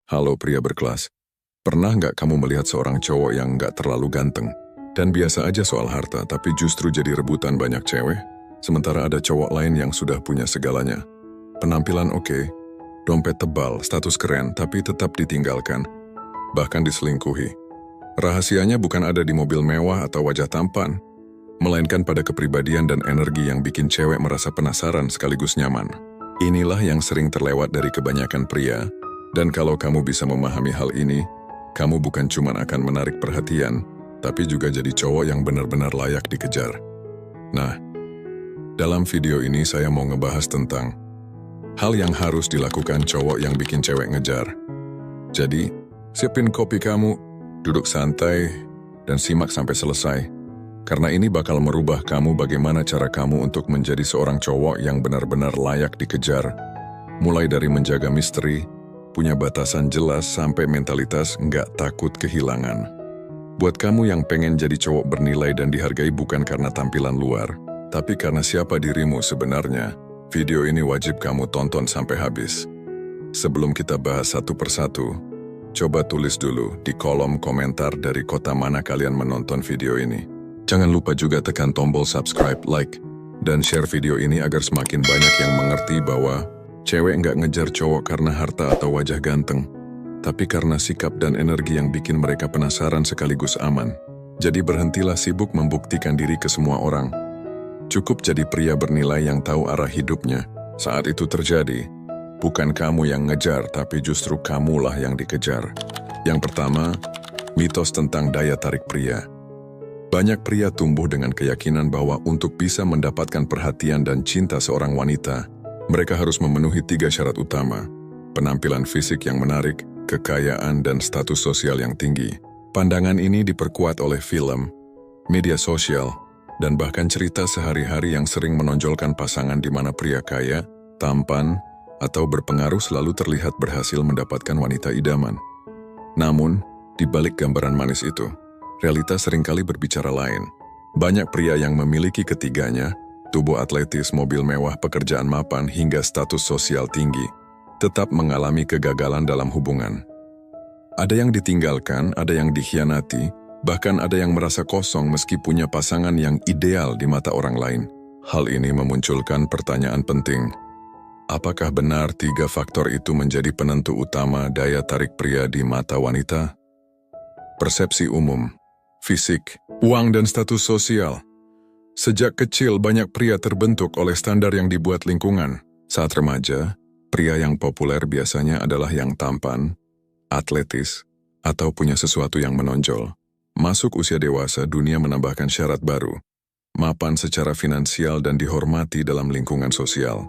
Halo pria berkelas, pernah nggak kamu melihat seorang cowok yang nggak terlalu ganteng? Dan biasa aja soal harta, tapi justru jadi rebutan banyak cewek? Sementara ada cowok lain yang sudah punya segalanya. Penampilan oke, dompet tebal, status keren, tapi tetap ditinggalkan. Bahkan diselingkuhi. Rahasianya bukan ada di mobil mewah atau wajah tampan, melainkan pada kepribadian dan energi yang bikin cewek merasa penasaran sekaligus nyaman. Inilah yang sering terlewat dari kebanyakan pria. Dan kalau kamu bisa memahami hal ini, kamu bukan cuma akan menarik perhatian, tapi juga jadi cowok yang benar-benar layak dikejar. Nah, dalam video ini saya mau ngebahas tentang hal yang harus dilakukan cowok yang bikin cewek ngejar. Jadi, siapin kopi kamu, duduk santai, dan simak sampai selesai. Karena ini bakal merubah kamu bagaimana cara kamu untuk menjadi seorang cowok yang benar-benar layak dikejar. Mulai dari menjaga misteri, punya batasan jelas sampai mentalitas nggak takut kehilangan. Buat kamu yang pengen jadi cowok bernilai dan dihargai bukan karena tampilan luar, tapi karena siapa dirimu sebenarnya, video ini wajib kamu tonton sampai habis. Sebelum kita bahas satu persatu, coba tulis dulu di kolom komentar dari kota mana kalian menonton video ini. Jangan lupa juga tekan tombol subscribe, like, dan share video ini agar semakin banyak yang mengerti bahwa cewek nggak ngejar cowok karena harta atau wajah ganteng, tapi karena sikap dan energi yang bikin mereka penasaran sekaligus aman. Jadi berhentilah sibuk membuktikan diri ke semua orang. Cukup jadi pria bernilai yang tahu arah hidupnya. Saat itu terjadi, bukan kamu yang ngejar, tapi justru kamulah yang dikejar. Yang pertama, mitos tentang daya tarik pria. Banyak pria tumbuh dengan keyakinan bahwa untuk bisa mendapatkan perhatian dan cinta seorang wanita, mereka harus memenuhi 3 syarat utama: penampilan fisik yang menarik, kekayaan, dan status sosial yang tinggi. Pandangan ini diperkuat oleh film, media sosial, dan bahkan cerita sehari-hari yang sering menonjolkan pasangan di mana pria kaya, tampan, atau berpengaruh selalu terlihat berhasil mendapatkan wanita idaman. Namun, di balik gambaran manis itu, realitas seringkali berbicara lain. Banyak pria yang memiliki ketiganya, tubuh atletis, mobil mewah, pekerjaan mapan, hingga status sosial tinggi, tetap mengalami kegagalan dalam hubungan. Ada yang ditinggalkan, ada yang dikhianati, bahkan ada yang merasa kosong meski punya pasangan yang ideal di mata orang lain. Hal ini memunculkan pertanyaan penting. Apakah benar 3 faktor itu menjadi penentu utama daya tarik pria di mata wanita? Persepsi umum, fisik, uang, dan status sosial. Sejak kecil, banyak pria terbentuk oleh standar yang dibuat lingkungan. Saat remaja, pria yang populer biasanya adalah yang tampan, atletis, atau punya sesuatu yang menonjol. Masuk usia dewasa, dunia menambahkan syarat baru: mapan secara finansial dan dihormati dalam lingkungan sosial.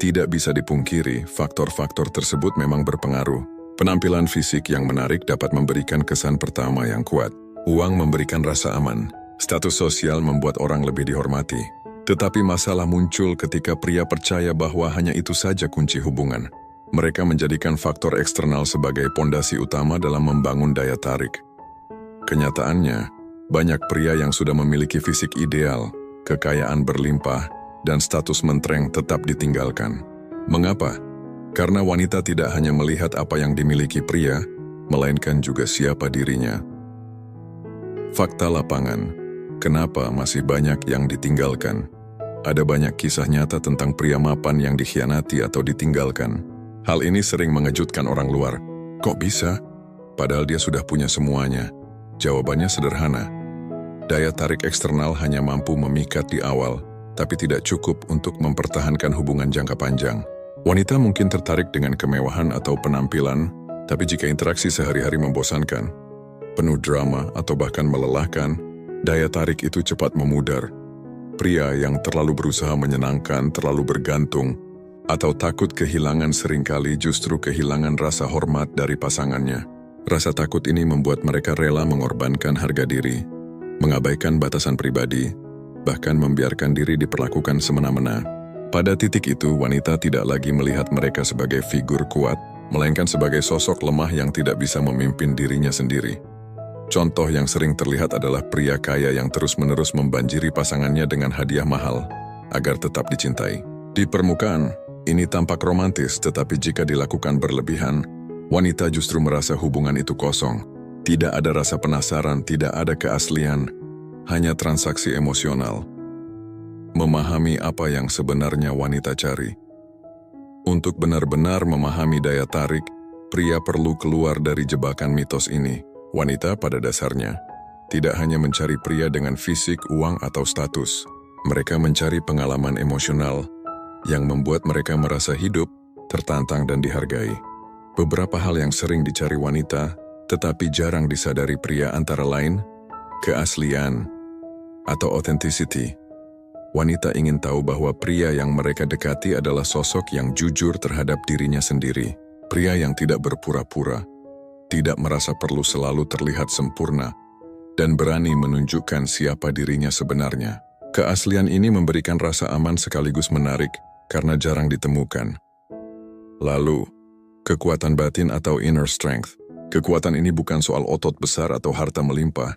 Tidak bisa dipungkiri, faktor-faktor tersebut memang berpengaruh. Penampilan fisik yang menarik dapat memberikan kesan pertama yang kuat. Uang memberikan rasa aman. Status sosial membuat orang lebih dihormati. Tetapi masalah muncul ketika pria percaya bahwa hanya itu saja kunci hubungan. Mereka menjadikan faktor eksternal sebagai pondasi utama dalam membangun daya tarik. Kenyataannya, banyak pria yang sudah memiliki fisik ideal, kekayaan berlimpah, dan status mentereng tetap ditinggalkan. Mengapa? Karena wanita tidak hanya melihat apa yang dimiliki pria, melainkan juga siapa dirinya. Fakta lapangan. Kenapa masih banyak yang ditinggalkan? Ada banyak kisah nyata tentang pria mapan yang dikhianati atau ditinggalkan. Hal ini sering mengejutkan orang luar. Kok bisa? Padahal dia sudah punya semuanya. Jawabannya sederhana. Daya tarik eksternal hanya mampu memikat di awal, tapi tidak cukup untuk mempertahankan hubungan jangka panjang. Wanita mungkin tertarik dengan kemewahan atau penampilan, tapi jika interaksi sehari-hari membosankan, penuh drama, atau bahkan melelahkan, daya tarik itu cepat memudar. Pria yang terlalu berusaha menyenangkan, terlalu bergantung, atau takut kehilangan seringkali justru kehilangan rasa hormat dari pasangannya. Rasa takut ini membuat mereka rela mengorbankan harga diri, mengabaikan batasan pribadi, bahkan membiarkan diri diperlakukan semena-mena. Pada titik itu, wanita tidak lagi melihat mereka sebagai figur kuat, melainkan sebagai sosok lemah yang tidak bisa memimpin dirinya sendiri. Contoh yang sering terlihat adalah pria kaya yang terus-menerus membanjiri pasangannya dengan hadiah mahal agar tetap dicintai. Di permukaan, ini tampak romantis, tetapi jika dilakukan berlebihan, Wanita justru merasa hubungan itu kosong. Tidak ada rasa penasaran, tidak ada keaslian, hanya transaksi emosional. Memahami apa yang sebenarnya wanita cari. Untuk benar-benar memahami daya tarik, pria perlu keluar dari jebakan mitos ini. Wanita pada dasarnya tidak hanya mencari pria dengan fisik, uang, atau status. Mereka mencari pengalaman emosional yang membuat mereka merasa hidup, tertantang, dan dihargai. Beberapa hal yang sering dicari wanita, tetapi jarang disadari pria antara lain, keaslian atau authenticity. Wanita ingin tahu bahwa pria yang mereka dekati adalah sosok yang jujur terhadap dirinya sendiri. Pria yang tidak berpura-pura, tidak merasa perlu selalu terlihat sempurna, dan berani menunjukkan siapa dirinya sebenarnya. Keaslian ini memberikan rasa aman sekaligus menarik karena jarang ditemukan. Lalu, kekuatan batin atau inner strength. Kekuatan ini bukan soal otot besar atau harta melimpah,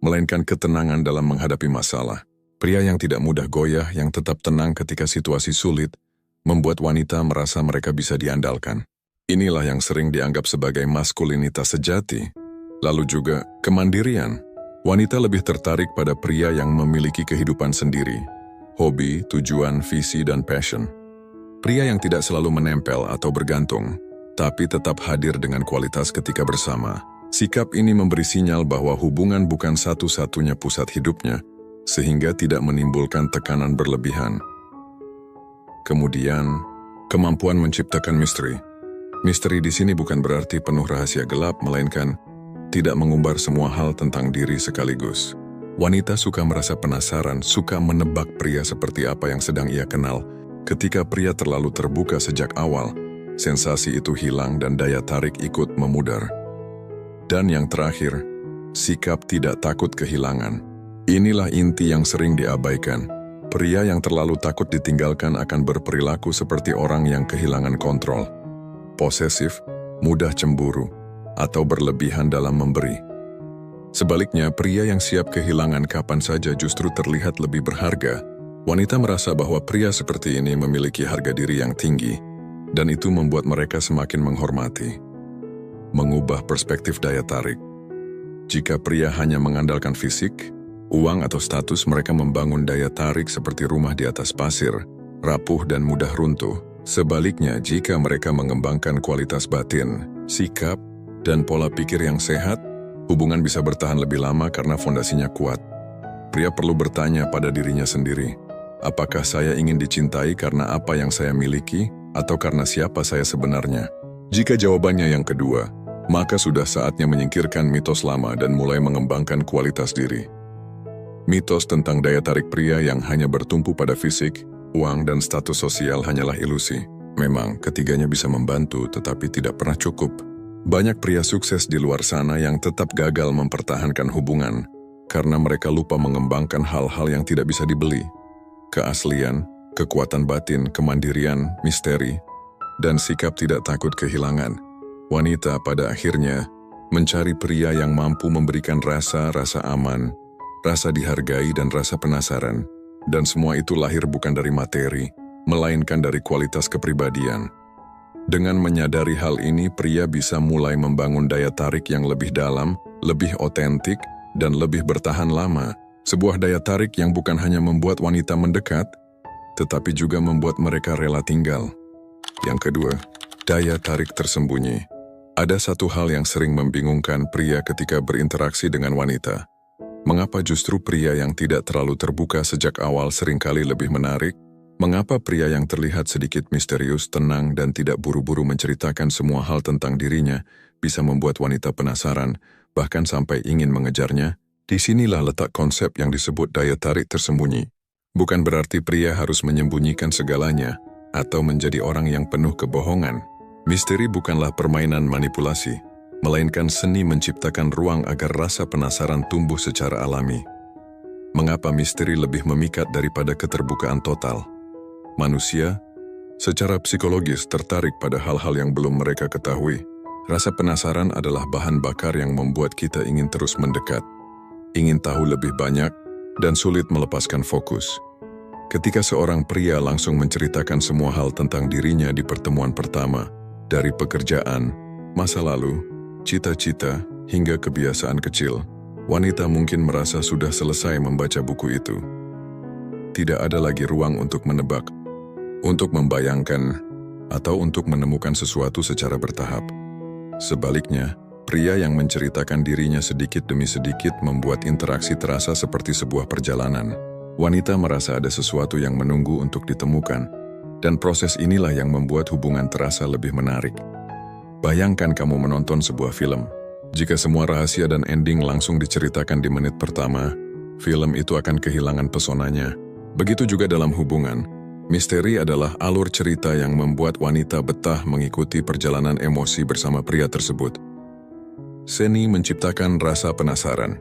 melainkan ketenangan dalam menghadapi masalah. Pria yang tidak mudah goyah, yang tetap tenang ketika situasi sulit, membuat wanita merasa mereka bisa diandalkan. Inilah yang sering dianggap sebagai maskulinitas sejati. Lalu juga kemandirian. Wanita lebih tertarik pada pria yang memiliki kehidupan sendiri, hobi, tujuan, visi, dan passion. Pria yang tidak selalu menempel atau bergantung, tapi tetap hadir dengan kualitas ketika bersama. Sikap ini memberi sinyal bahwa hubungan bukan satu-satunya pusat hidupnya, sehingga tidak menimbulkan tekanan berlebihan. Kemudian, kemampuan menciptakan misteri. Misteri di sini bukan berarti penuh rahasia gelap, melainkan tidak mengumbar semua hal tentang diri sekaligus. Wanita suka merasa penasaran, suka menebak pria seperti apa yang sedang ia kenal. Ketika pria terlalu terbuka sejak awal, sensasi itu hilang dan daya tarik ikut memudar. Dan yang terakhir, sikap tidak takut kehilangan. Inilah inti yang sering diabaikan. Pria yang terlalu takut ditinggalkan akan berperilaku seperti orang yang kehilangan kontrol, posesif, mudah cemburu, atau berlebihan dalam memberi. Sebaliknya, pria yang siap kehilangan kapan saja justru terlihat lebih berharga. Wanita merasa bahwa pria seperti ini memiliki harga diri yang tinggi, dan itu membuat mereka semakin menghormati. Mengubah perspektif daya tarik. Jika pria hanya mengandalkan fisik, uang, atau status, mereka membangun daya tarik seperti rumah di atas pasir, rapuh dan mudah runtuh. Sebaliknya, jika mereka mengembangkan kualitas batin, sikap, dan pola pikir yang sehat, hubungan bisa bertahan lebih lama karena fondasinya kuat. Pria perlu bertanya pada dirinya sendiri, apakah saya ingin dicintai karena apa yang saya miliki, atau karena siapa saya sebenarnya? Jika jawabannya yang kedua, maka sudah saatnya menyingkirkan mitos lama dan mulai mengembangkan kualitas diri. Mitos tentang daya tarik pria yang hanya bertumpu pada fisik, uang, dan status sosial hanyalah ilusi. Memang, ketiganya bisa membantu, tetapi tidak pernah cukup. Banyak pria sukses di luar sana yang tetap gagal mempertahankan hubungan karena mereka lupa mengembangkan hal-hal yang tidak bisa dibeli. Keaslian, kekuatan batin, kemandirian, misteri, dan sikap tidak takut kehilangan. Wanita pada akhirnya mencari pria yang mampu memberikan rasa aman, rasa dihargai, dan rasa penasaran. Dan semua itu lahir bukan dari materi, melainkan dari kualitas kepribadian. Dengan menyadari hal ini, pria bisa mulai membangun daya tarik yang lebih dalam, lebih otentik, dan lebih bertahan lama. Sebuah daya tarik yang bukan hanya membuat wanita mendekat, tetapi juga membuat mereka rela tinggal. Yang kedua, daya tarik tersembunyi. Ada satu hal yang sering membingungkan pria ketika berinteraksi dengan wanita. Mengapa justru pria yang tidak terlalu terbuka sejak awal seringkali lebih menarik? Mengapa pria yang terlihat sedikit misterius, tenang, dan tidak buru-buru menceritakan semua hal tentang dirinya bisa membuat wanita penasaran, bahkan sampai ingin mengejarnya? Disinilah letak konsep yang disebut daya tarik tersembunyi. Bukan berarti pria harus menyembunyikan segalanya atau menjadi orang yang penuh kebohongan. Misteri bukanlah permainan manipulasi, melainkan seni menciptakan ruang agar rasa penasaran tumbuh secara alami. Mengapa misteri lebih memikat daripada keterbukaan total? Manusia, secara psikologis, tertarik pada hal-hal yang belum mereka ketahui. Rasa penasaran adalah bahan bakar yang membuat kita ingin terus mendekat, ingin tahu lebih banyak, dan sulit melepaskan fokus. Ketika seorang pria langsung menceritakan semua hal tentang dirinya di pertemuan pertama, dari pekerjaan, Masa lalu, cita-cita, hingga kebiasaan kecil, wanita mungkin merasa sudah selesai membaca buku itu. Tidak ada lagi ruang untuk menebak, untuk membayangkan, atau untuk menemukan sesuatu secara bertahap. Sebaliknya, pria yang menceritakan dirinya sedikit demi sedikit membuat interaksi terasa seperti sebuah perjalanan. Wanita merasa ada sesuatu yang menunggu untuk ditemukan, dan proses inilah yang membuat hubungan terasa lebih menarik. Bayangkan kamu menonton sebuah film. Jika semua rahasia dan ending langsung diceritakan di menit pertama, film itu akan kehilangan pesonanya. Begitu juga dalam hubungan. Misteri adalah alur cerita yang membuat wanita betah mengikuti perjalanan emosi bersama pria tersebut. Seni menciptakan rasa penasaran.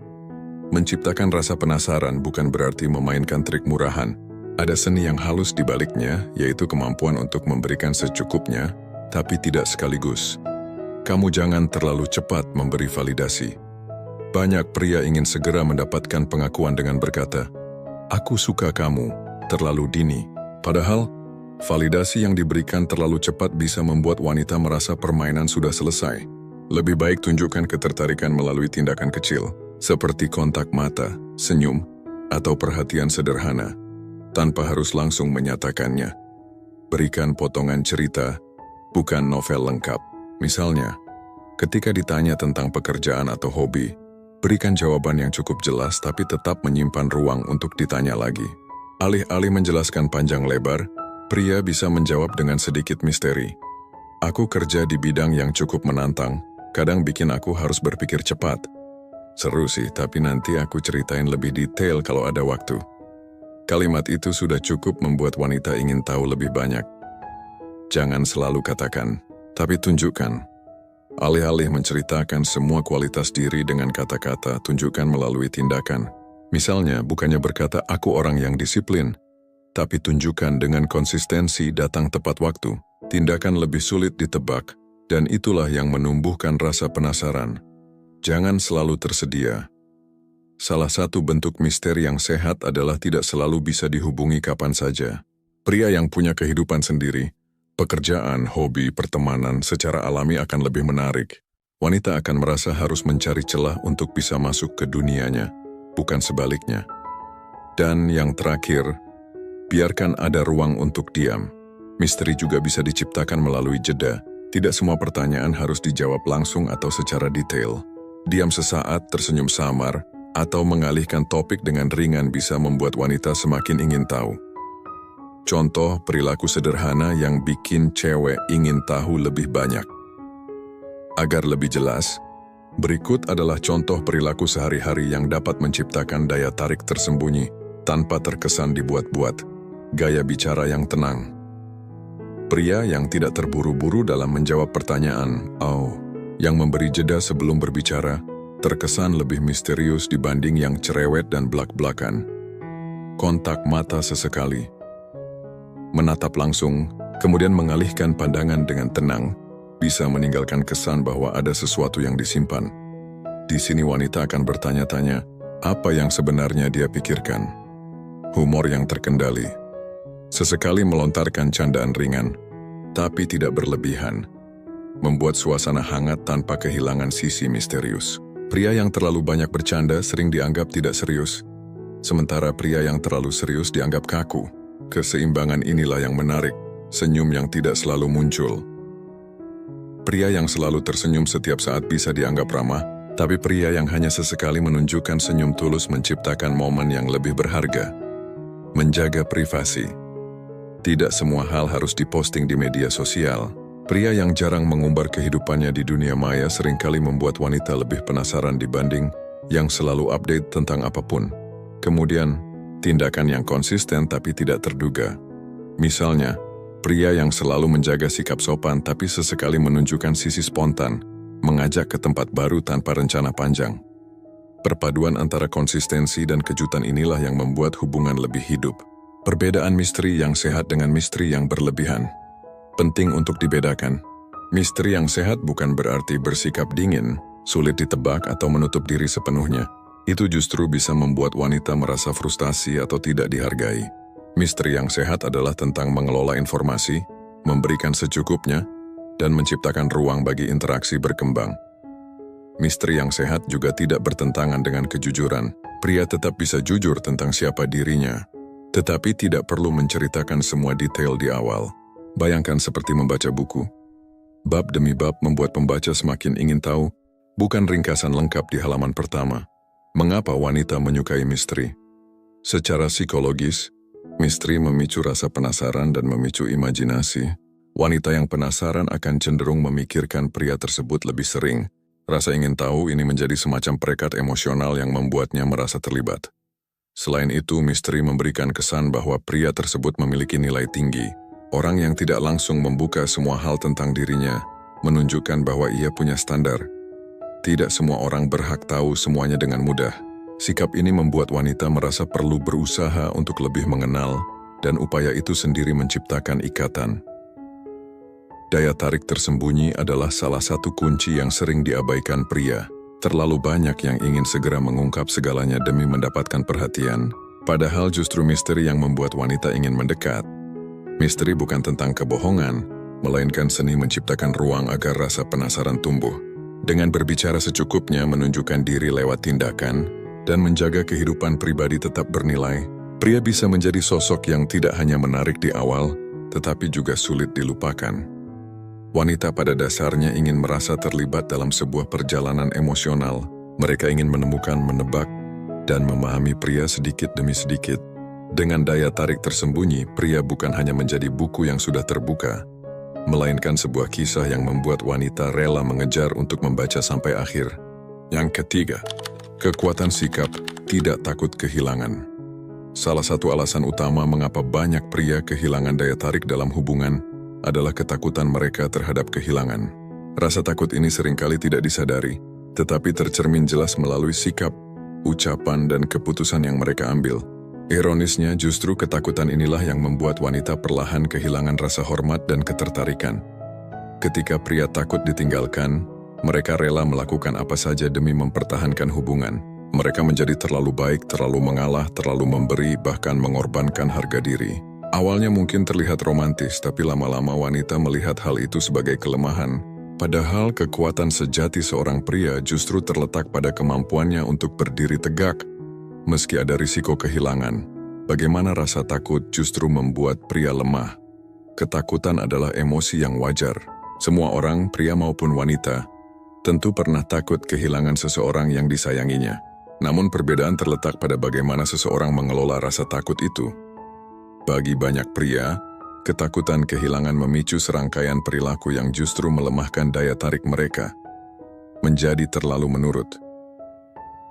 Menciptakan rasa penasaran bukan berarti memainkan trik murahan. Ada seni yang halus di baliknya, yaitu kemampuan untuk memberikan secukupnya, tapi tidak sekaligus. Kamu jangan terlalu cepat memberi validasi. Banyak pria ingin segera mendapatkan pengakuan dengan berkata, "Aku suka kamu," terlalu dini. Padahal, validasi yang diberikan terlalu cepat bisa membuat wanita merasa permainan sudah selesai. Lebih baik tunjukkan ketertarikan melalui tindakan kecil, seperti kontak mata, senyum, atau perhatian sederhana, tanpa harus langsung menyatakannya. Berikan potongan cerita, bukan novel lengkap. Misalnya, ketika ditanya tentang pekerjaan atau hobi, berikan jawaban yang cukup jelas tapi tetap menyimpan ruang untuk ditanya lagi. Alih-alih menjelaskan panjang lebar, pria bisa menjawab dengan sedikit misteri. "Aku kerja di bidang yang cukup menantang, kadang bikin aku harus berpikir cepat." Seru sih, tapi nanti aku ceritain lebih detail kalau ada waktu. Kalimat itu sudah cukup membuat wanita ingin tahu lebih banyak. Jangan selalu katakan, tapi tunjukkan. Alih-alih menceritakan semua kualitas diri dengan kata-kata, tunjukkan melalui tindakan. Misalnya, bukannya berkata, "Aku orang yang disiplin," tapi tunjukkan dengan konsistensi datang tepat waktu. Tindakan lebih sulit ditebak, dan itulah yang menumbuhkan rasa penasaran. Jangan selalu tersedia. Salah satu bentuk misteri yang sehat adalah tidak selalu bisa dihubungi kapan saja. Pria yang punya kehidupan sendiri, pekerjaan, hobi, pertemanan secara alami akan lebih menarik. Wanita akan merasa harus mencari celah untuk bisa masuk ke dunianya, bukan sebaliknya. Dan yang terakhir, biarkan ada ruang untuk diam. Misteri juga bisa diciptakan melalui jeda. Tidak semua pertanyaan harus dijawab langsung atau secara detail. Diam sesaat, tersenyum samar, atau mengalihkan topik dengan ringan bisa membuat wanita semakin ingin tahu. Contoh perilaku sederhana yang bikin cewek ingin tahu lebih banyak. Agar lebih jelas, berikut adalah contoh perilaku sehari-hari yang dapat menciptakan daya tarik tersembunyi tanpa terkesan dibuat-buat. Gaya bicara yang tenang. Pria yang tidak terburu-buru dalam menjawab pertanyaan, yang memberi jeda sebelum berbicara, terkesan lebih misterius dibanding yang cerewet dan blak-blakan. Kontak mata sesekali. Menatap langsung, kemudian mengalihkan pandangan dengan tenang, bisa meninggalkan kesan bahwa ada sesuatu yang disimpan. Di sini wanita akan bertanya-tanya, apa yang sebenarnya dia pikirkan. Humor yang terkendali. Sesekali melontarkan candaan ringan, tapi tidak berlebihan. Membuat suasana hangat tanpa kehilangan sisi misterius. Pria yang terlalu banyak bercanda sering dianggap tidak serius, sementara pria yang terlalu serius dianggap kaku. Keseimbangan inilah yang menarik, senyum yang tidak selalu muncul. Pria yang selalu tersenyum setiap saat bisa dianggap ramah, tapi pria yang hanya sesekali menunjukkan senyum tulus menciptakan momen yang lebih berharga. Menjaga privasi. Tidak semua hal harus diposting di media sosial. Pria yang jarang mengumbar kehidupannya di dunia maya seringkali membuat wanita lebih penasaran dibanding yang selalu update tentang apapun. Kemudian, tindakan yang konsisten tapi tidak terduga. Misalnya, pria yang selalu menjaga sikap sopan tapi sesekali menunjukkan sisi spontan, mengajak ke tempat baru tanpa rencana panjang. Perpaduan antara konsistensi dan kejutan inilah yang membuat hubungan lebih hidup. Perbedaan misteri yang sehat dengan misteri yang berlebihan. Penting untuk dibedakan. Misteri yang sehat bukan berarti bersikap dingin, sulit ditebak atau menutup diri sepenuhnya. Itu justru bisa membuat wanita merasa frustasi atau tidak dihargai. Misteri yang sehat adalah tentang mengelola informasi, memberikan secukupnya, dan menciptakan ruang bagi interaksi berkembang. Misteri yang sehat juga tidak bertentangan dengan kejujuran. Pria tetap bisa jujur tentang siapa dirinya, tetapi tidak perlu menceritakan semua detail di awal. Bayangkan seperti membaca buku. Bab demi bab membuat pembaca semakin ingin tahu, bukan ringkasan lengkap di halaman pertama. Mengapa wanita menyukai misteri? Secara psikologis, misteri memicu rasa penasaran dan memicu imajinasi. Wanita yang penasaran akan cenderung memikirkan pria tersebut lebih sering. Rasa ingin tahu ini menjadi semacam perekat emosional yang membuatnya merasa terlibat. Selain itu, misteri memberikan kesan bahwa pria tersebut memiliki nilai tinggi. Orang yang tidak langsung membuka semua hal tentang dirinya menunjukkan bahwa ia punya standar. Tidak semua orang berhak tahu semuanya dengan mudah. Sikap ini membuat wanita merasa perlu berusaha untuk lebih mengenal, dan upaya itu sendiri menciptakan ikatan. Daya tarik tersembunyi adalah salah satu kunci yang sering diabaikan pria. Terlalu banyak yang ingin segera mengungkap segalanya demi mendapatkan perhatian, padahal justru misteri yang membuat wanita ingin mendekat. Misteri bukan tentang kebohongan, melainkan seni menciptakan ruang agar rasa penasaran tumbuh. Dengan berbicara secukupnya, menunjukkan diri lewat tindakan, dan menjaga kehidupan pribadi tetap bernilai, pria bisa menjadi sosok yang tidak hanya menarik di awal, tetapi juga sulit dilupakan. Wanita pada dasarnya ingin merasa terlibat dalam sebuah perjalanan emosional. Mereka ingin menemukan, menebak, dan memahami pria sedikit demi sedikit. Dengan daya tarik tersembunyi, pria bukan hanya menjadi buku yang sudah terbuka, melainkan sebuah kisah yang membuat wanita rela mengejar untuk membaca sampai akhir. Yang ketiga, kekuatan sikap, tidak takut kehilangan. Salah satu alasan utama mengapa banyak pria kehilangan daya tarik dalam hubungan adalah ketakutan mereka terhadap kehilangan. Rasa takut ini seringkali tidak disadari, tetapi tercermin jelas melalui sikap, ucapan, dan keputusan yang mereka ambil. Ironisnya, justru ketakutan inilah yang membuat wanita perlahan kehilangan rasa hormat dan ketertarikan. Ketika pria takut ditinggalkan, mereka rela melakukan apa saja demi mempertahankan hubungan. Mereka menjadi terlalu baik, terlalu mengalah, terlalu memberi, bahkan mengorbankan harga diri. Awalnya mungkin terlihat romantis, tapi lama-lama wanita melihat hal itu sebagai kelemahan. Padahal kekuatan sejati seorang pria justru terletak pada kemampuannya untuk berdiri tegak. Meski ada risiko kehilangan, bagaimana rasa takut justru membuat pria lemah. Ketakutan adalah emosi yang wajar. Semua orang, pria maupun wanita, tentu pernah takut kehilangan seseorang yang disayanginya. Namun perbedaan terletak pada bagaimana seseorang mengelola rasa takut itu. Bagi banyak pria, ketakutan kehilangan memicu serangkaian perilaku yang justru melemahkan daya tarik mereka. Menjadi terlalu menurut.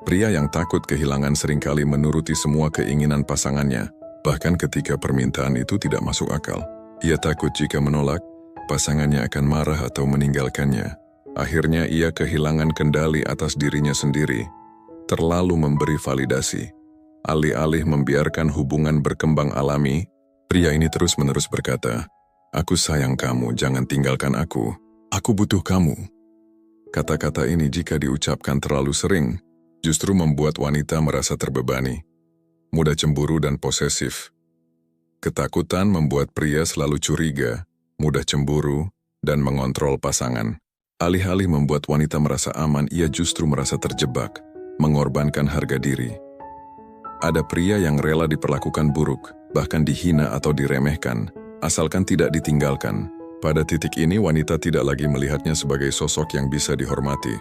Pria yang takut kehilangan seringkali menuruti semua keinginan pasangannya, bahkan ketika permintaan itu tidak masuk akal. Ia takut jika menolak, pasangannya akan marah atau meninggalkannya. Akhirnya ia kehilangan kendali atas dirinya sendiri, terlalu memberi validasi. Alih-alih membiarkan hubungan berkembang alami, pria ini terus-menerus berkata, "Aku sayang kamu, jangan tinggalkan aku. Aku butuh kamu." Kata-kata ini jika diucapkan terlalu sering, justru membuat wanita merasa terbebani, mudah cemburu dan posesif. Ketakutan membuat pria selalu curiga, mudah cemburu, dan mengontrol pasangan. Alih-alih membuat wanita merasa aman, ia justru merasa terjebak, mengorbankan harga diri. Ada pria yang rela diperlakukan buruk, bahkan dihina atau diremehkan, asalkan tidak ditinggalkan. Pada titik ini wanita tidak lagi melihatnya sebagai sosok yang bisa dihormati.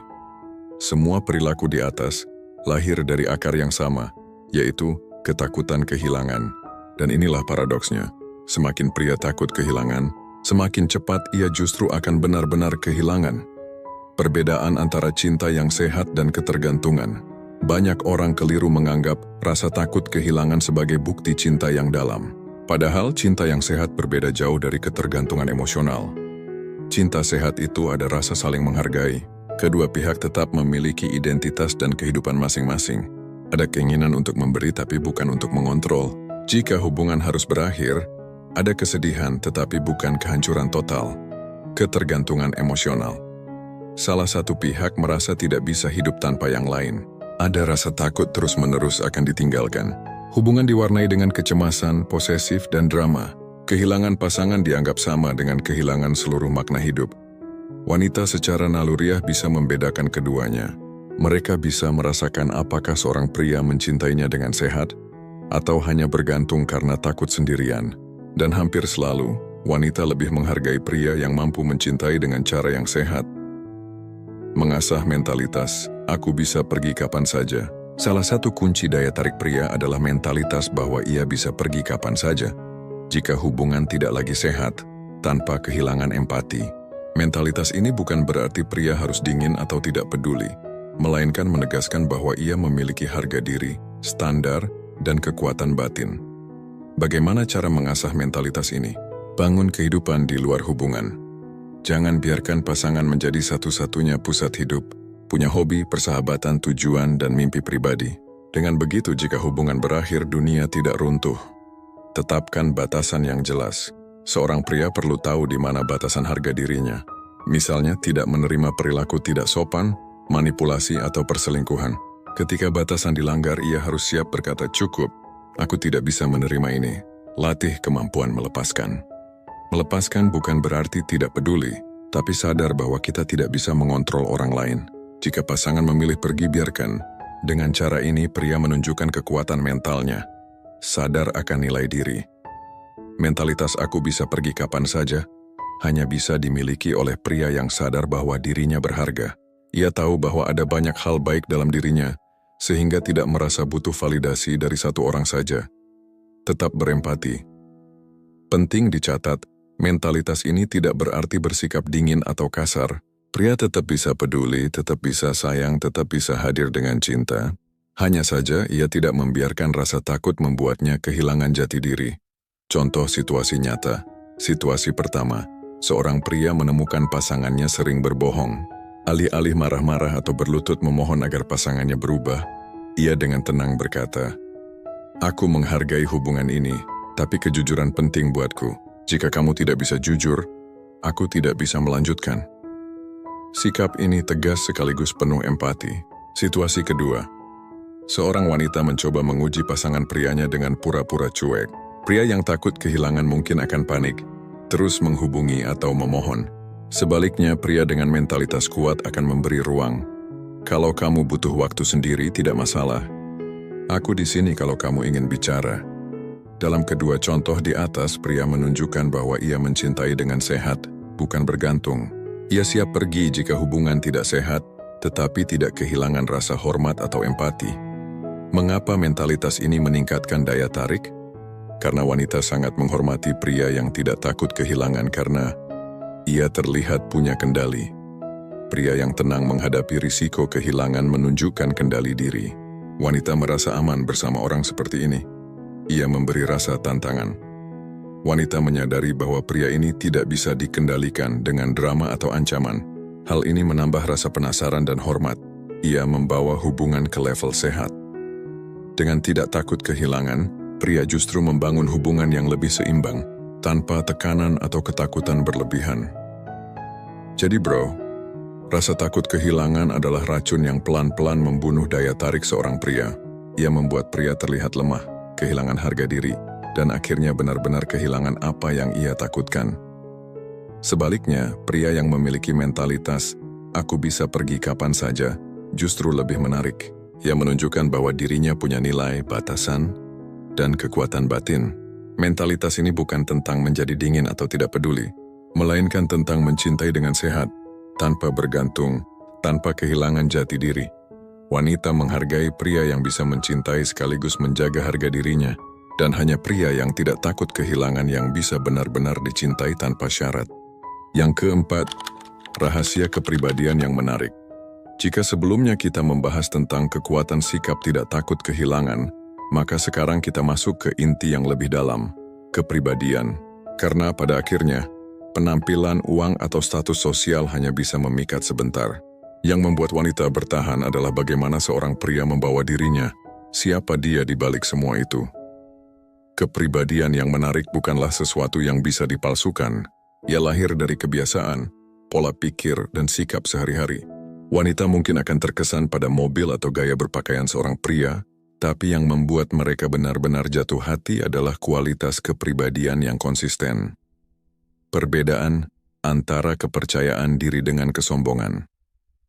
Semua perilaku di atas lahir dari akar yang sama, yaitu ketakutan kehilangan. Dan inilah paradoksnya, semakin pria takut kehilangan, semakin cepat ia justru akan benar-benar kehilangan. Perbedaan antara cinta yang sehat dan ketergantungan. Banyak orang keliru menganggap rasa takut kehilangan sebagai bukti cinta yang dalam. Padahal cinta yang sehat berbeda jauh dari ketergantungan emosional. Cinta sehat itu ada rasa saling menghargai. Kedua pihak tetap memiliki identitas dan kehidupan masing-masing. Ada keinginan untuk memberi tapi bukan untuk mengontrol. Jika hubungan harus berakhir, ada kesedihan tetapi bukan kehancuran total. Ketergantungan emosional. Salah satu pihak merasa tidak bisa hidup tanpa yang lain. Ada rasa takut terus-menerus akan ditinggalkan. Hubungan diwarnai dengan kecemasan, posesif, dan drama. Kehilangan pasangan dianggap sama dengan kehilangan seluruh makna hidup. Wanita secara naluriah bisa membedakan keduanya. Mereka bisa merasakan apakah seorang pria mencintainya dengan sehat, atau hanya bergantung karena takut sendirian. Dan hampir selalu, wanita lebih menghargai pria yang mampu mencintai dengan cara yang sehat. Mengasah mentalitas, aku bisa pergi kapan saja. Salah satu kunci daya tarik pria adalah mentalitas bahwa ia bisa pergi kapan saja. Jika hubungan tidak lagi sehat, tanpa kehilangan empati. Mentalitas ini bukan berarti pria harus dingin atau tidak peduli, melainkan menegaskan bahwa ia memiliki harga diri, standar, dan kekuatan batin. Bagaimana cara mengasah mentalitas ini? Bangun kehidupan di luar hubungan. Jangan biarkan pasangan menjadi satu-satunya pusat hidup, punya hobi, persahabatan, tujuan, dan mimpi pribadi. Dengan begitu, jika hubungan berakhir, dunia tidak runtuh. Tetapkan batasan yang jelas. Seorang pria perlu tahu di mana batasan harga dirinya. Misalnya, tidak menerima perilaku tidak sopan, manipulasi, atau perselingkuhan. Ketika batasan dilanggar, ia harus siap berkata, "Cukup, aku tidak bisa menerima ini." Latih kemampuan melepaskan. Melepaskan bukan berarti tidak peduli, tapi sadar bahwa kita tidak bisa mengontrol orang lain. Jika pasangan memilih pergi, biarkan. Dengan cara ini, pria menunjukkan kekuatan mentalnya. Sadar akan nilai diri. Mentalitas aku bisa pergi kapan saja, hanya bisa dimiliki oleh pria yang sadar bahwa dirinya berharga. Ia tahu bahwa ada banyak hal baik dalam dirinya, sehingga tidak merasa butuh validasi dari satu orang saja. Tetap berempati. Penting dicatat, mentalitas ini tidak berarti bersikap dingin atau kasar. Pria tetap bisa peduli, tetap bisa sayang, tetap bisa hadir dengan cinta. Hanya saja ia tidak membiarkan rasa takut membuatnya kehilangan jati diri. Contoh situasi nyata. Situasi pertama, seorang pria menemukan pasangannya sering berbohong. Alih-alih marah-marah atau berlutut memohon agar pasangannya berubah, ia dengan tenang berkata, "Aku menghargai hubungan ini, tapi kejujuran penting buatku. Jika kamu tidak bisa jujur, aku tidak bisa melanjutkan." Sikap ini tegas sekaligus penuh empati. Situasi kedua, seorang wanita mencoba menguji pasangan prianya dengan pura-pura cuek. Pria yang takut kehilangan mungkin akan panik, terus menghubungi atau memohon. Sebaliknya, pria dengan mentalitas kuat akan memberi ruang. "Kalau kamu butuh waktu sendiri, tidak masalah. Aku di sini kalau kamu ingin bicara." Dalam kedua contoh di atas, pria menunjukkan bahwa ia mencintai dengan sehat, bukan bergantung. Ia siap pergi jika hubungan tidak sehat, tetapi tidak kehilangan rasa hormat atau empati. Mengapa mentalitas ini meningkatkan daya tarik? Karena wanita sangat menghormati pria yang tidak takut kehilangan karena ia terlihat punya kendali. Pria yang tenang menghadapi risiko kehilangan menunjukkan kendali diri. Wanita merasa aman bersama orang seperti ini. Ia memberi rasa tantangan. Wanita menyadari bahwa pria ini tidak bisa dikendalikan dengan drama atau ancaman. Hal ini menambah rasa penasaran dan hormat. Ia membawa hubungan ke level sehat. Dengan tidak takut kehilangan, pria justru membangun hubungan yang lebih seimbang, tanpa tekanan atau ketakutan berlebihan. Jadi bro, rasa takut kehilangan adalah racun yang pelan-pelan membunuh daya tarik seorang pria. Ia membuat pria terlihat lemah, kehilangan harga diri, dan akhirnya benar-benar kehilangan apa yang ia takutkan. Sebaliknya, pria yang memiliki mentalitas, "Aku bisa pergi kapan saja," justru lebih menarik. Ia menunjukkan bahwa dirinya punya nilai, batasan, dan kekuatan batin. Mentalitas ini bukan tentang menjadi dingin atau tidak peduli, melainkan tentang mencintai dengan sehat, tanpa bergantung, tanpa kehilangan jati diri. Wanita menghargai pria yang bisa mencintai sekaligus menjaga harga dirinya, dan hanya pria yang tidak takut kehilangan yang bisa benar-benar dicintai tanpa syarat. Yang keempat, rahasia kepribadian yang menarik. Jika sebelumnya kita membahas tentang kekuatan sikap tidak takut kehilangan, maka sekarang kita masuk ke inti yang lebih dalam, kepribadian. Karena pada akhirnya, penampilan, uang, atau status sosial hanya bisa memikat sebentar. Yang membuat wanita bertahan adalah bagaimana seorang pria membawa dirinya, siapa dia di balik semua itu. Kepribadian yang menarik bukanlah sesuatu yang bisa dipalsukan. Ia lahir dari kebiasaan, pola pikir, dan sikap sehari-hari. Wanita mungkin akan terkesan pada mobil atau gaya berpakaian seorang pria, tapi yang membuat mereka benar-benar jatuh hati adalah kualitas kepribadian yang konsisten. Perbedaan antara kepercayaan diri dengan kesombongan.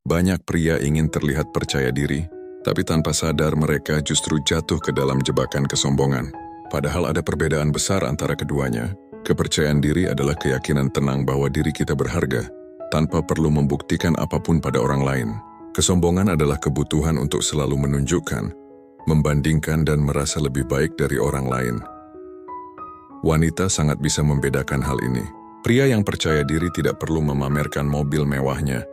Banyak pria ingin terlihat percaya diri, tapi tanpa sadar mereka justru jatuh ke dalam jebakan kesombongan. Padahal ada perbedaan besar antara keduanya. Kepercayaan diri adalah keyakinan tenang bahwa diri kita berharga, tanpa perlu membuktikan apapun pada orang lain. Kesombongan adalah kebutuhan untuk selalu menunjukkan, membandingkan dan merasa lebih baik dari orang lain. Wanita sangat bisa membedakan hal ini. Pria yang percaya diri tidak perlu memamerkan mobil mewahnya,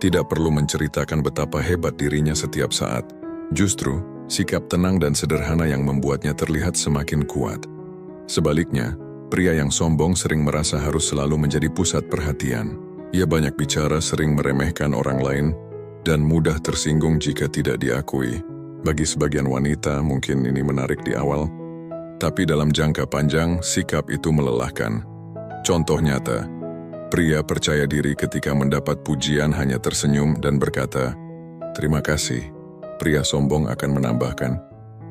tidak perlu menceritakan betapa hebat dirinya setiap saat. Justru, sikap tenang dan sederhana yang membuatnya terlihat semakin kuat. Sebaliknya, pria yang sombong sering merasa harus selalu menjadi pusat perhatian. Ia banyak bicara, sering meremehkan orang lain, dan mudah tersinggung jika tidak diakui. Bagi sebagian wanita, mungkin ini menarik di awal, tapi dalam jangka panjang, sikap itu melelahkan. Contoh nyata, pria percaya diri ketika mendapat pujian hanya tersenyum dan berkata, "Terima kasih." Pria sombong akan menambahkan,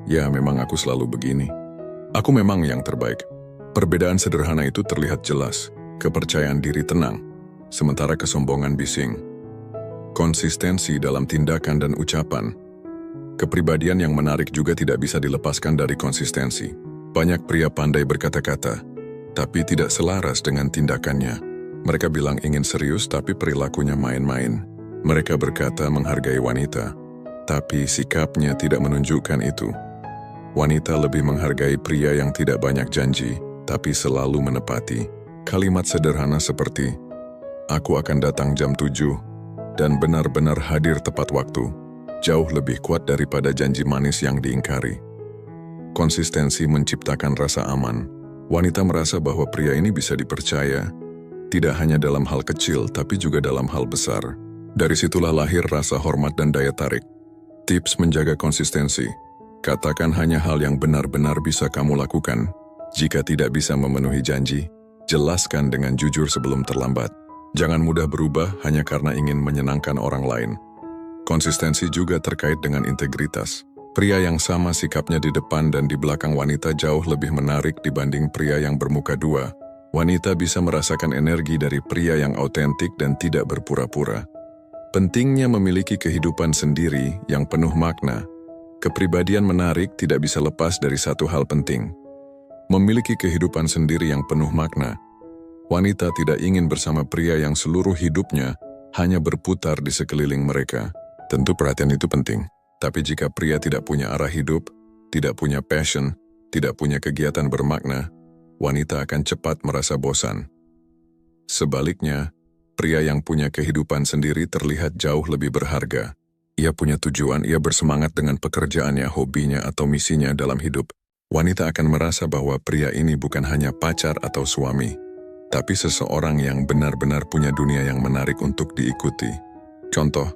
"Ya, memang aku selalu begini. Aku memang yang terbaik." Perbedaan sederhana itu terlihat jelas. Kepercayaan diri tenang, sementara kesombongan bising. Konsistensi dalam tindakan dan ucapan. Kepribadian yang menarik juga tidak bisa dilepaskan dari konsistensi. Banyak pria pandai berkata-kata, tapi tidak selaras dengan tindakannya. Mereka bilang ingin serius, tapi perilakunya main-main. Mereka berkata menghargai wanita, tapi sikapnya tidak menunjukkan itu. Wanita lebih menghargai pria yang tidak banyak janji, tapi selalu menepati. Kalimat sederhana seperti, "Aku akan datang jam 7, dan benar-benar hadir tepat waktu," jauh lebih kuat daripada janji manis yang diingkari. Konsistensi menciptakan rasa aman. Wanita merasa bahwa pria ini bisa dipercaya, tidak hanya dalam hal kecil, tapi juga dalam hal besar. Dari situlah lahir rasa hormat dan daya tarik. Tips menjaga konsistensi. Katakan hanya hal yang benar-benar bisa kamu lakukan. Jika tidak bisa memenuhi janji, jelaskan dengan jujur sebelum terlambat. Jangan mudah berubah hanya karena ingin menyenangkan orang lain. Konsistensi juga terkait dengan integritas. Pria yang sama sikapnya di depan dan di belakang wanita jauh lebih menarik dibanding pria yang bermuka dua. Wanita bisa merasakan energi dari pria yang autentik dan tidak berpura-pura. Pentingnya memiliki kehidupan sendiri yang penuh makna. Kepribadian menarik tidak bisa lepas dari satu hal penting. Memiliki kehidupan sendiri yang penuh makna. Wanita tidak ingin bersama pria yang seluruh hidupnya hanya berputar di sekeliling mereka. Tentu perhatian itu penting. Tapi jika pria tidak punya arah hidup, tidak punya passion, tidak punya kegiatan bermakna, wanita akan cepat merasa bosan. Sebaliknya, pria yang punya kehidupan sendiri terlihat jauh lebih berharga. Ia punya tujuan, ia bersemangat dengan pekerjaannya, hobinya, atau misinya dalam hidup. Wanita akan merasa bahwa pria ini bukan hanya pacar atau suami, tapi seseorang yang benar-benar punya dunia yang menarik untuk diikuti. Contoh,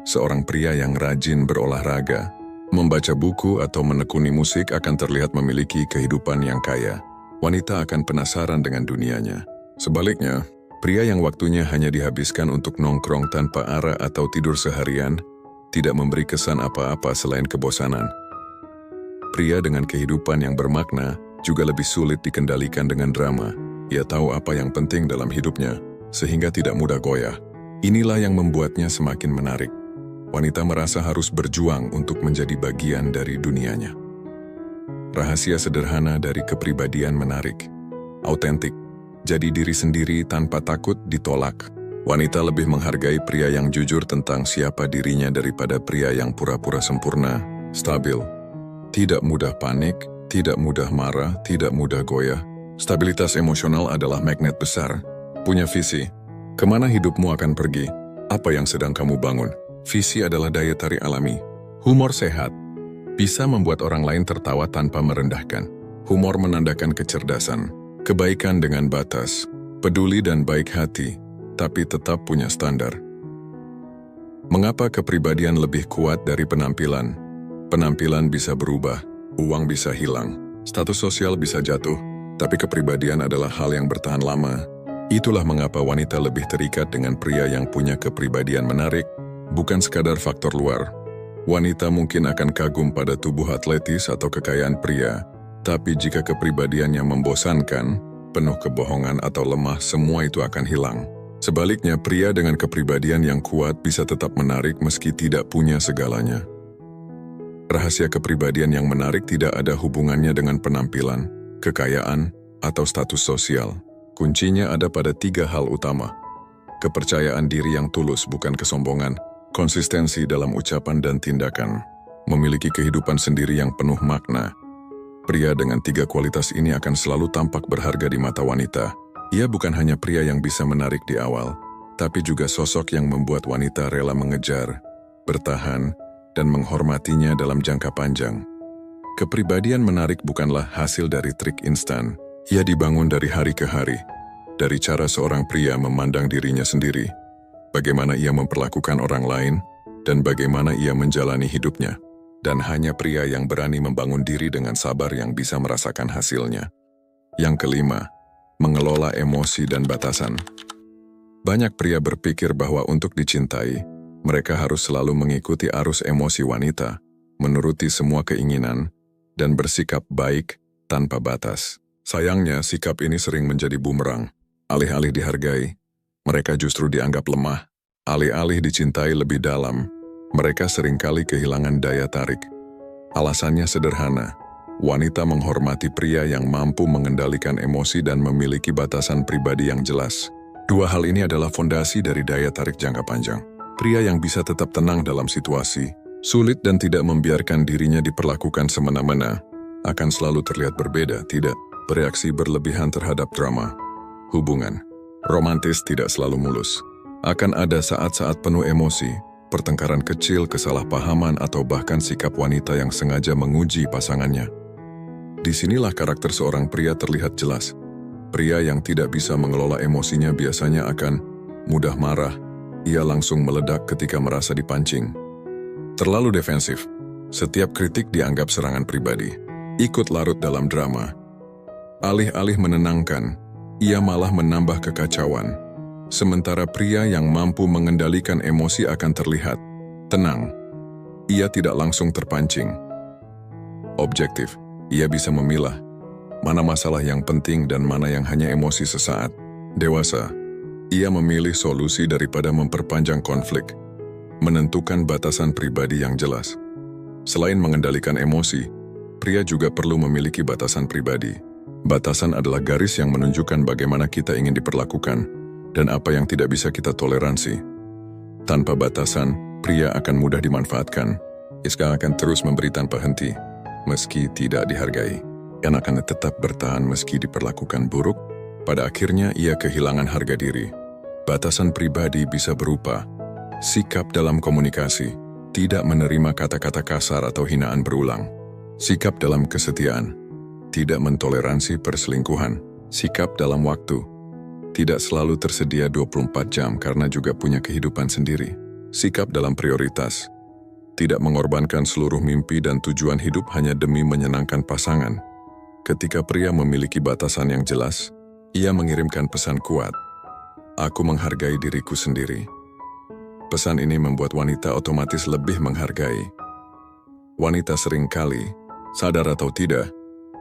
seorang pria yang rajin berolahraga, membaca buku atau menekuni musik akan terlihat memiliki kehidupan yang kaya. Wanita akan penasaran dengan dunianya. Sebaliknya, pria yang waktunya hanya dihabiskan untuk nongkrong tanpa arah atau tidur seharian, tidak memberi kesan apa-apa selain kebosanan. Pria dengan kehidupan yang bermakna juga lebih sulit dikendalikan dengan drama. Ia tahu apa yang penting dalam hidupnya, sehingga tidak mudah goyah. Inilah yang membuatnya semakin menarik. Wanita merasa harus berjuang untuk menjadi bagian dari dunianya. Rahasia sederhana dari kepribadian menarik. Autentik. Jadi diri sendiri tanpa takut ditolak. Wanita lebih menghargai pria yang jujur tentang siapa dirinya daripada pria yang pura-pura sempurna, stabil. Tidak mudah panik, tidak mudah marah, tidak mudah goyah. Stabilitas emosional adalah magnet besar. Punya visi. Kemana hidupmu akan pergi? Apa yang sedang kamu bangun? Visi adalah daya tarik alami. Humor sehat. Bisa membuat orang lain tertawa tanpa merendahkan. Humor menandakan kecerdasan. Kebaikan dengan batas. Peduli dan baik hati, tapi tetap punya standar. Mengapa kepribadian lebih kuat dari penampilan? Penampilan bisa berubah, uang bisa hilang, status sosial bisa jatuh, tapi kepribadian adalah hal yang bertahan lama. Itulah mengapa wanita lebih terikat dengan pria yang punya kepribadian menarik, bukan sekadar faktor luar. Wanita mungkin akan kagum pada tubuh atletis atau kekayaan pria, tapi jika kepribadiannya membosankan, penuh kebohongan atau lemah, semua itu akan hilang. Sebaliknya, pria dengan kepribadian yang kuat bisa tetap menarik meski tidak punya segalanya. Rahasia kepribadian yang menarik tidak ada hubungannya dengan penampilan, kekayaan, atau status sosial. Kuncinya ada pada 3 hal utama. Kepercayaan diri yang tulus, bukan kesombongan, konsistensi dalam ucapan dan tindakan, memiliki kehidupan sendiri yang penuh makna. Pria dengan 3 kualitas ini akan selalu tampak berharga di mata wanita. Ia bukan hanya pria yang bisa menarik di awal, tapi juga sosok yang membuat wanita rela mengejar, bertahan, dan menghormatinya dalam jangka panjang. Kepribadian menarik bukanlah hasil dari trik instan. Ia dibangun dari hari ke hari, dari cara seorang pria memandang dirinya sendiri, bagaimana ia memperlakukan orang lain, dan bagaimana ia menjalani hidupnya. Dan hanya pria yang berani membangun diri dengan sabar yang bisa merasakan hasilnya. Yang kelima, mengelola emosi dan batasan. Banyak pria berpikir bahwa untuk dicintai, mereka harus selalu mengikuti arus emosi wanita, menuruti semua keinginan, dan bersikap baik tanpa batas. Sayangnya, sikap ini sering menjadi bumerang. Alih-alih dihargai, mereka justru dianggap lemah. Alih-alih dicintai lebih dalam, mereka seringkali kehilangan daya tarik. Alasannya sederhana. Wanita menghormati pria yang mampu mengendalikan emosi dan memiliki batasan pribadi yang jelas. 2 hal ini adalah fondasi dari daya tarik jangka panjang. Pria yang bisa tetap tenang dalam situasi, sulit dan tidak membiarkan dirinya diperlakukan semena-mena, akan selalu terlihat berbeda, tidak bereaksi berlebihan terhadap drama. Hubungan romantis tidak selalu mulus. Akan ada saat-saat penuh emosi, pertengkaran kecil, kesalahpahaman, atau bahkan sikap wanita yang sengaja menguji pasangannya. Disinilah karakter seorang pria terlihat jelas. Pria yang tidak bisa mengelola emosinya biasanya akan mudah marah. Ia langsung meledak ketika merasa dipancing. Terlalu defensif. Setiap kritik dianggap serangan pribadi. Ikut larut dalam drama. Alih-alih menenangkan, ia malah menambah kekacauan. Sementara pria yang mampu mengendalikan emosi akan terlihat tenang. Ia tidak langsung terpancing. Objektif. Ia bisa memilah mana masalah yang penting dan mana yang hanya emosi sesaat. Dewasa, ia memilih solusi daripada memperpanjang konflik, menentukan batasan pribadi yang jelas. Selain mengendalikan emosi, pria juga perlu memiliki batasan pribadi. Batasan adalah garis yang menunjukkan bagaimana kita ingin diperlakukan dan apa yang tidak bisa kita toleransi. Tanpa batasan, pria akan mudah dimanfaatkan. Ia akan terus memberi tanpa henti. Meski tidak dihargai, dan akan tetap bertahan meski diperlakukan buruk, pada akhirnya ia kehilangan harga diri. Batasan pribadi bisa berupa sikap dalam komunikasi, tidak menerima kata-kata kasar atau hinaan berulang. Sikap dalam kesetiaan, tidak mentoleransi perselingkuhan. Sikap dalam waktu, tidak selalu tersedia 24 jam karena juga punya kehidupan sendiri. Sikap dalam prioritas, tidak mengorbankan seluruh mimpi dan tujuan hidup hanya demi menyenangkan pasangan. Ketika pria memiliki batasan yang jelas, ia mengirimkan pesan kuat. Aku menghargai diriku sendiri. Pesan ini membuat wanita otomatis lebih menghargai. Wanita seringkali, sadar atau tidak,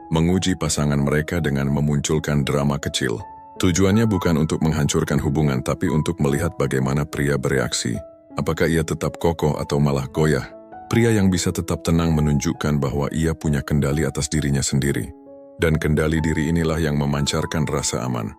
menguji pasangan mereka dengan memunculkan drama kecil. Tujuannya bukan untuk menghancurkan hubungan, tapi untuk melihat bagaimana pria bereaksi. Apakah ia tetap kokoh atau malah goyah? Pria yang bisa tetap tenang menunjukkan bahwa ia punya kendali atas dirinya sendiri. Dan kendali diri inilah yang memancarkan rasa aman.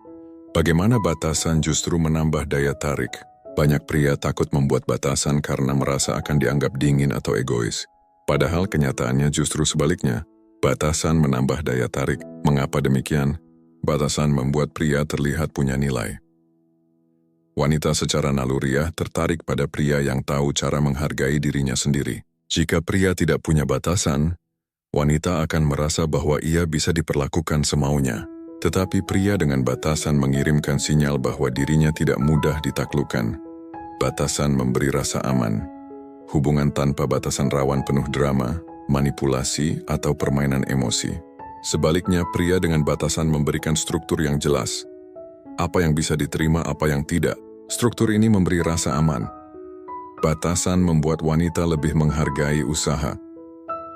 Bagaimana batasan justru menambah daya tarik. Banyak pria takut membuat batasan karena merasa akan dianggap dingin atau egois. Padahal kenyataannya justru sebaliknya. Batasan menambah daya tarik. Mengapa demikian? Batasan membuat pria terlihat punya nilai. Wanita secara naluriah tertarik pada pria yang tahu cara menghargai dirinya sendiri. Jika pria tidak punya batasan, wanita akan merasa bahwa ia bisa diperlakukan semaunya. Tetapi pria dengan batasan mengirimkan sinyal bahwa dirinya tidak mudah ditaklukkan. Batasan memberi rasa aman. Hubungan tanpa batasan rawan penuh drama, manipulasi, atau permainan emosi. Sebaliknya, pria dengan batasan memberikan struktur yang jelas. Apa yang bisa diterima, apa yang tidak. Struktur ini memberi rasa aman. Batasan membuat wanita lebih menghargai usaha.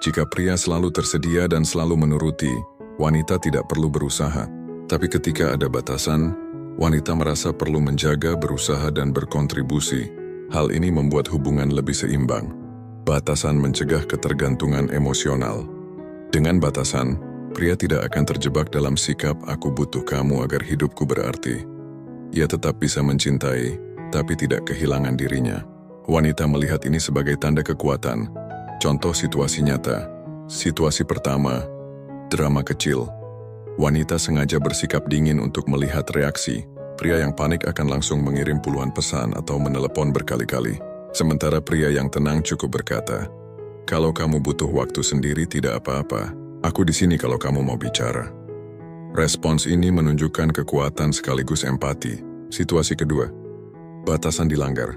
Jika pria selalu tersedia dan selalu menuruti, wanita tidak perlu berusaha. Tapi ketika ada batasan, Wanita merasa perlu menjaga, berusaha, dan berkontribusi. Hal ini membuat hubungan lebih seimbang. Batasan mencegah ketergantungan emosional. Dengan batasan, pria tidak akan terjebak dalam sikap "aku butuh kamu agar hidupku berarti". Ia tetap bisa mencintai, tapi tidak kehilangan dirinya. Wanita melihat ini sebagai tanda kekuatan. Contoh situasi nyata. Situasi pertama, drama kecil. Wanita sengaja bersikap dingin untuk melihat reaksi. Pria yang panik akan langsung mengirim puluhan pesan atau menelepon berkali-kali. Sementara pria yang tenang cukup berkata, "Kalau kamu butuh waktu sendiri tidak apa-apa. Aku di sini kalau kamu mau bicara." Respons ini menunjukkan kekuatan sekaligus empati. Situasi kedua, batasan dilanggar.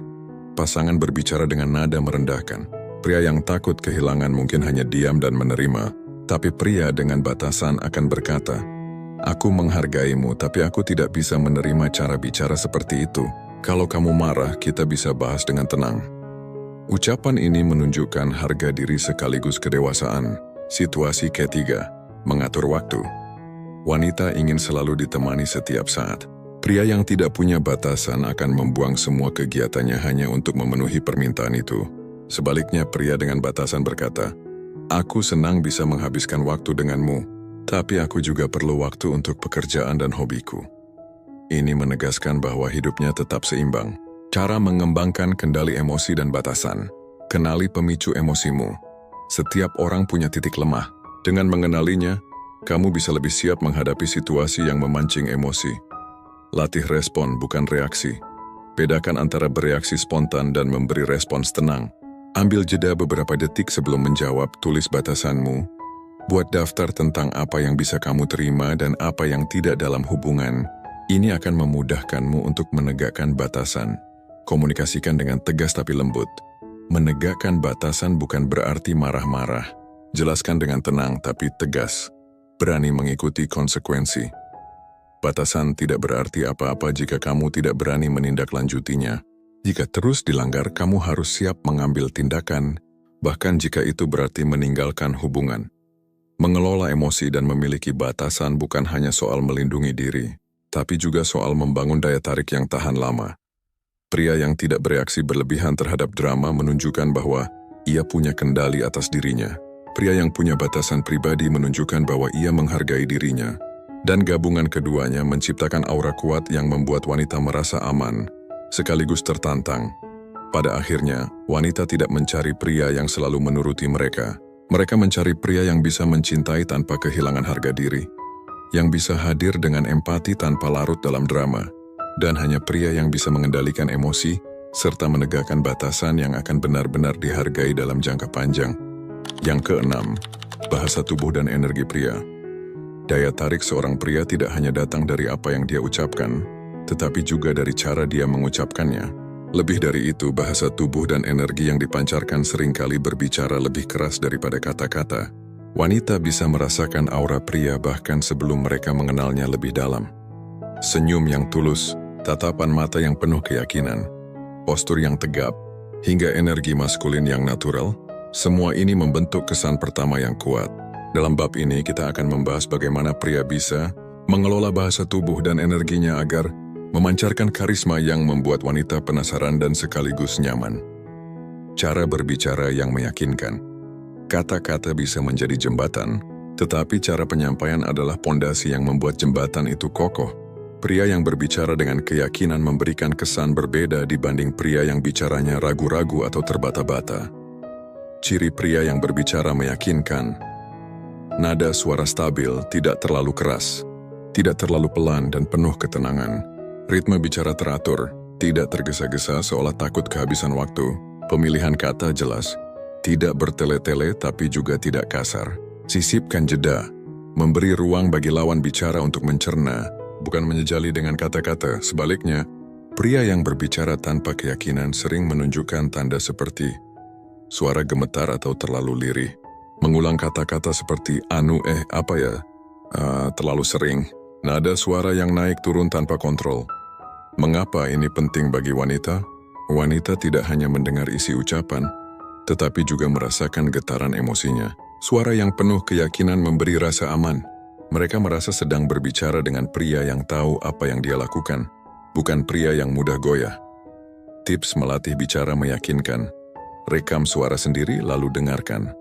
Pasangan berbicara dengan nada merendahkan. Pria yang takut kehilangan mungkin hanya diam dan menerima, tapi pria dengan batasan akan berkata, "Aku menghargaimu, tapi aku tidak bisa menerima cara bicara seperti itu. Kalau kamu marah, kita bisa bahas dengan tenang." Ucapan ini menunjukkan harga diri sekaligus kedewasaan. Situasi ketiga, mengatur waktu. Wanita ingin selalu ditemani setiap saat. Pria yang tidak punya batasan akan membuang semua kegiatannya hanya untuk memenuhi permintaan itu. Sebaliknya, pria dengan batasan berkata, "Aku senang bisa menghabiskan waktu denganmu, tapi aku juga perlu waktu untuk pekerjaan dan hobiku." Ini menegaskan bahwa hidupnya tetap seimbang. Cara mengembangkan kendali emosi dan batasan. Kenali pemicu emosimu. Setiap orang punya titik lemah. Dengan mengenalinya, kamu bisa lebih siap menghadapi situasi yang memancing emosi. Latih respon, bukan reaksi. Bedakan antara bereaksi spontan dan memberi respons tenang. Ambil jeda beberapa detik sebelum menjawab, tulis batasanmu. Buat daftar tentang apa yang bisa kamu terima dan apa yang tidak dalam hubungan. Ini akan memudahkanmu untuk menegakkan batasan. Komunikasikan dengan tegas tapi lembut. Menegakkan batasan bukan berarti marah-marah. Jelaskan dengan tenang tapi tegas. Berani mengikuti konsekuensi. Batasan tidak berarti apa-apa jika kamu tidak berani menindaklanjutinya. Jika terus dilanggar, kamu harus siap mengambil tindakan, bahkan jika itu berarti meninggalkan hubungan. Mengelola emosi dan memiliki batasan bukan hanya soal melindungi diri, tapi juga soal membangun daya tarik yang tahan lama. Pria yang tidak bereaksi berlebihan terhadap drama menunjukkan bahwa ia punya kendali atas dirinya. Pria yang punya batasan pribadi menunjukkan bahwa ia menghargai dirinya. Dan gabungan keduanya menciptakan aura kuat yang membuat wanita merasa aman, sekaligus tertantang. Pada akhirnya, wanita tidak mencari pria yang selalu menuruti mereka. Mereka mencari pria yang bisa mencintai tanpa kehilangan harga diri, yang bisa hadir dengan empati tanpa larut dalam drama, dan hanya pria yang bisa mengendalikan emosi serta menegakkan batasan yang akan benar-benar dihargai dalam jangka panjang. Yang keenam, bahasa tubuh dan energi pria. Daya tarik seorang pria tidak hanya datang dari apa yang dia ucapkan, tetapi juga dari cara dia mengucapkannya. Lebih dari itu, bahasa tubuh dan energi yang dipancarkan seringkali berbicara lebih keras daripada kata-kata. Wanita bisa merasakan aura pria bahkan sebelum mereka mengenalnya lebih dalam. Senyum yang tulus, tatapan mata yang penuh keyakinan, postur yang tegap, hingga energi maskulin yang natural, semua ini membentuk kesan pertama yang kuat. Dalam bab ini kita akan membahas bagaimana pria bisa mengelola bahasa tubuh dan energinya agar memancarkan karisma yang membuat wanita penasaran dan sekaligus nyaman. Cara berbicara yang meyakinkan. Kata-kata bisa menjadi jembatan, tetapi cara penyampaian adalah pondasi yang membuat jembatan itu kokoh. Pria yang berbicara dengan keyakinan memberikan kesan berbeda dibanding pria yang bicaranya ragu-ragu atau terbata-bata. Ciri pria yang berbicara meyakinkan. Nada suara stabil, tidak terlalu keras, tidak terlalu pelan dan penuh ketenangan. Ritme bicara teratur, tidak tergesa-gesa seolah takut kehabisan waktu. Pemilihan kata jelas, tidak bertele-tele tapi juga tidak kasar. Sisipkan jeda, memberi ruang bagi lawan bicara untuk mencerna, bukan menyejali dengan kata-kata. Sebaliknya, pria yang berbicara tanpa keyakinan sering menunjukkan tanda seperti suara gemetar atau terlalu lirih. Mengulang kata-kata seperti terlalu sering. Nada suara yang naik turun tanpa kontrol. Mengapa ini penting bagi wanita? Wanita tidak hanya mendengar isi ucapan, tetapi juga merasakan getaran emosinya. Suara yang penuh keyakinan memberi rasa aman. Mereka merasa sedang berbicara dengan pria yang tahu apa yang dia lakukan, bukan pria yang mudah goyah. Tips melatih bicara meyakinkan. Rekam suara sendiri lalu dengarkan.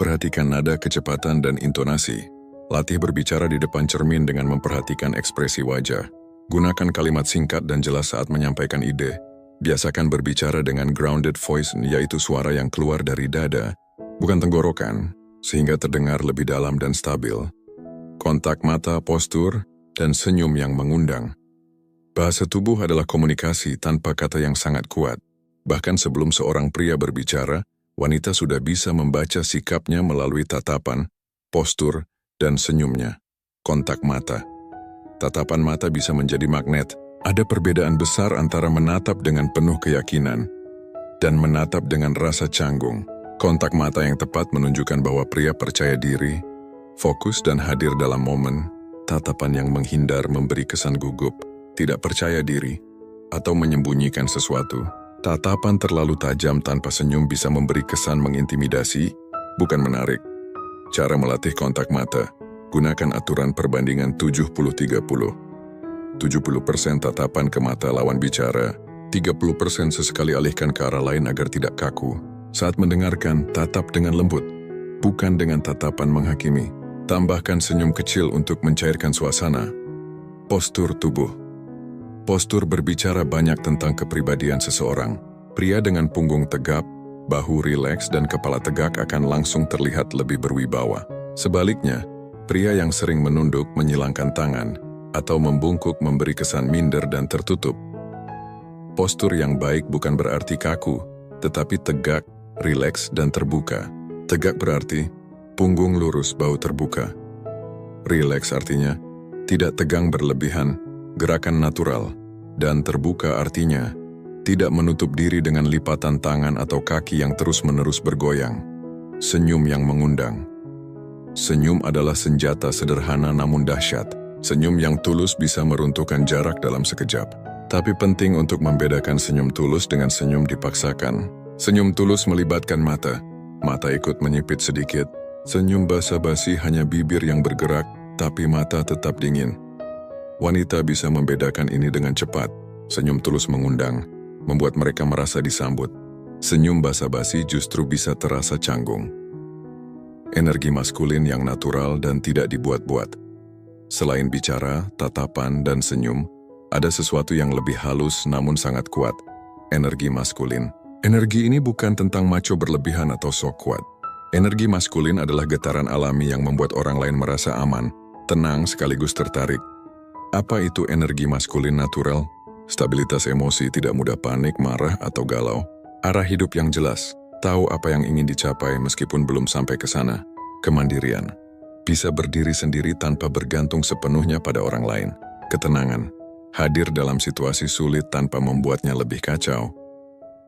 Perhatikan nada, kecepatan, dan intonasi. Latih berbicara di depan cermin dengan memperhatikan ekspresi wajah. Gunakan kalimat singkat dan jelas saat menyampaikan ide. Biasakan berbicara dengan grounded voice, yaitu suara yang keluar dari dada, bukan tenggorokan, sehingga terdengar lebih dalam dan stabil. Kontak mata, postur, dan senyum yang mengundang. Bahasa tubuh adalah komunikasi tanpa kata yang sangat kuat. Bahkan sebelum seorang pria berbicara, wanita sudah bisa membaca sikapnya melalui tatapan, postur, dan senyumnya. Kontak mata. Tatapan mata bisa menjadi magnet. Ada perbedaan besar antara menatap dengan penuh keyakinan dan menatap dengan rasa canggung. Kontak mata yang tepat menunjukkan bahwa pria percaya diri, fokus dan hadir dalam momen. Tatapan yang menghindar memberi kesan gugup, tidak percaya diri, atau menyembunyikan sesuatu. Tatapan terlalu tajam tanpa senyum bisa memberi kesan mengintimidasi, bukan menarik. Cara melatih kontak mata, gunakan aturan perbandingan 70-30. 70% tatapan ke mata lawan bicara, 30% sesekali alihkan ke arah lain agar tidak kaku. Saat mendengarkan, tatap dengan lembut, bukan dengan tatapan menghakimi. Tambahkan senyum kecil untuk mencairkan suasana. Postur tubuh. Postur berbicara banyak tentang kepribadian seseorang. Pria dengan punggung tegap, bahu rileks, dan kepala tegak akan langsung terlihat lebih berwibawa. Sebaliknya, pria yang sering menunduk, menyilangkan tangan, atau membungkuk memberi kesan minder dan tertutup. Postur yang baik bukan berarti kaku, tetapi tegak, rileks, dan terbuka. Tegak berarti punggung lurus, bahu terbuka. Rileks artinya tidak tegang berlebihan, gerakan natural. Dan terbuka artinya tidak menutup diri dengan lipatan tangan atau kaki yang terus-menerus bergoyang. Senyum yang mengundang. Senyum adalah senjata sederhana namun dahsyat. Senyum yang tulus bisa meruntuhkan jarak dalam sekejap. Tapi penting untuk membedakan senyum tulus dengan senyum dipaksakan. Senyum tulus melibatkan mata. Mata ikut menyipit sedikit. Senyum basa-basi hanya bibir yang bergerak, tapi mata tetap dingin. Wanita bisa membedakan ini dengan cepat. Senyum tulus mengundang, membuat mereka merasa disambut. Senyum basa-basi justru bisa terasa canggung. Energi maskulin yang natural dan tidak dibuat-buat. Selain bicara, tatapan, dan senyum, ada sesuatu yang lebih halus namun sangat kuat. Energi maskulin. Energi ini bukan tentang macho berlebihan atau sok kuat. Energi maskulin adalah getaran alami yang membuat orang lain merasa aman, tenang sekaligus tertarik. Apa itu energi maskulin natural? Stabilitas emosi, tidak mudah panik, marah, atau galau. Arah hidup yang jelas, tahu apa yang ingin dicapai meskipun belum sampai ke sana. Kemandirian. Bisa berdiri sendiri tanpa bergantung sepenuhnya pada orang lain. Ketenangan. Hadir dalam situasi sulit tanpa membuatnya lebih kacau.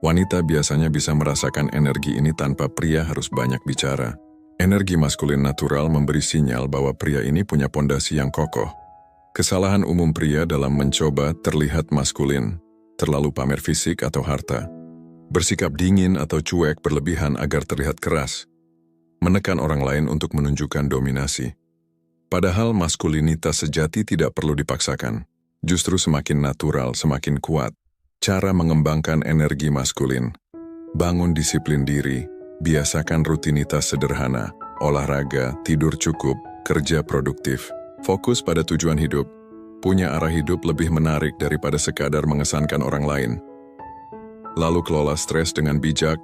Wanita biasanya bisa merasakan energi ini tanpa pria harus banyak bicara. Energi maskulin natural memberi sinyal bahwa pria ini punya pondasi yang kokoh. Kesalahan umum pria dalam mencoba terlihat maskulin, terlalu pamer fisik atau harta. Bersikap dingin atau cuek berlebihan agar terlihat keras. Menekan orang lain untuk menunjukkan dominasi. Padahal maskulinitas sejati tidak perlu dipaksakan. Justru semakin natural, semakin kuat. Cara mengembangkan energi maskulin. Bangun disiplin diri, biasakan rutinitas sederhana, olahraga, tidur cukup, kerja produktif. Fokus pada tujuan hidup. Punya arah hidup lebih menarik daripada sekadar mengesankan orang lain. Lalu kelola stres dengan bijak.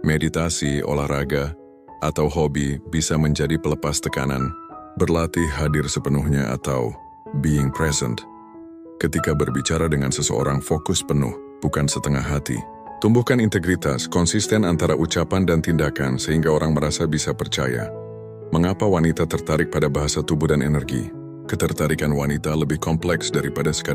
Meditasi, olahraga, atau hobi bisa menjadi pelepas tekanan, berlatih hadir sepenuhnya atau being present. Ketika berbicara dengan seseorang, fokus penuh, bukan setengah hati. Tumbuhkan integritas, konsisten antara ucapan dan tindakan sehingga orang merasa bisa percaya. Mengapa wanita tertarik pada bahasa tubuh dan energi? Ketertarikan wanita lebih kompleks daripada sekadar